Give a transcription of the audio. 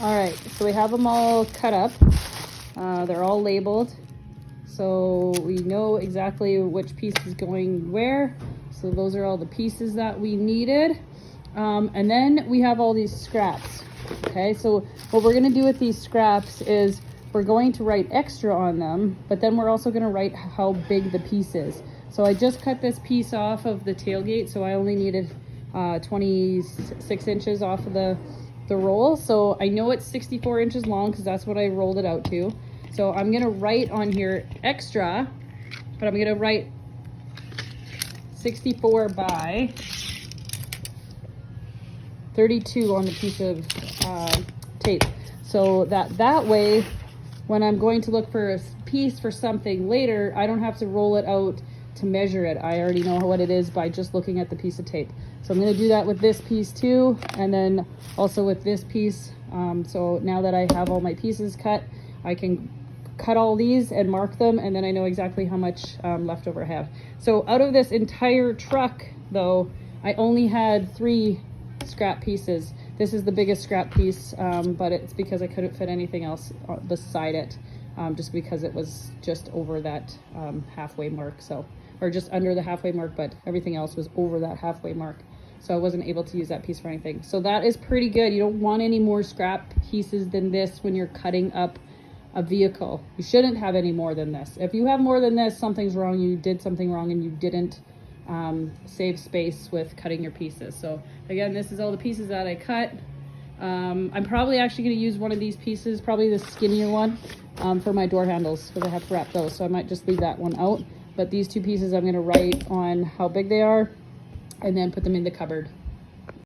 All right, so we have them all cut up. They're all labeled. So we know exactly which piece is going where. So those are all the pieces that we needed. And then we have all these scraps. Okay, so what we're gonna do with these scraps is we're going to write extra on them, but then we're also gonna write how big the piece is. So I just cut this piece off of the tailgate, so I only needed 26 inches off of the roll. So I know it's 64 inches long because that's what I rolled it out to. So I'm gonna write on here extra, but I'm gonna write 64 by 32 on the piece of tape. So that way, when I'm going to look for a piece for something later, I don't have to roll it out to measure it. I already know what it is by just looking at the piece of tape. So I'm gonna do that with this piece too, and then also with this piece. So now that I have all my pieces cut, I can cut all these and mark them, and then I know exactly how much leftover I have. So out of this entire truck though, I only had 3 scrap pieces. This is the biggest scrap piece, but it's because I couldn't fit anything else beside it, just because it was just over that halfway mark, so, or just under the halfway mark, but everything else was over that halfway mark. So I wasn't able to use that piece for anything. So that is pretty good. You don't want any more scrap pieces than this when you're cutting up a vehicle. You shouldn't have any more than this. If you have more than this, something's wrong. You did something wrong and you didn't save space with cutting your pieces. So again, this is all the pieces that I cut. I'm probably actually going to use one of these pieces, probably the skinnier one, for my door handles, because I have to wrap those. So I might just leave that one out. But these 2 pieces I'm going to write on how big they are and then put them in the cupboard.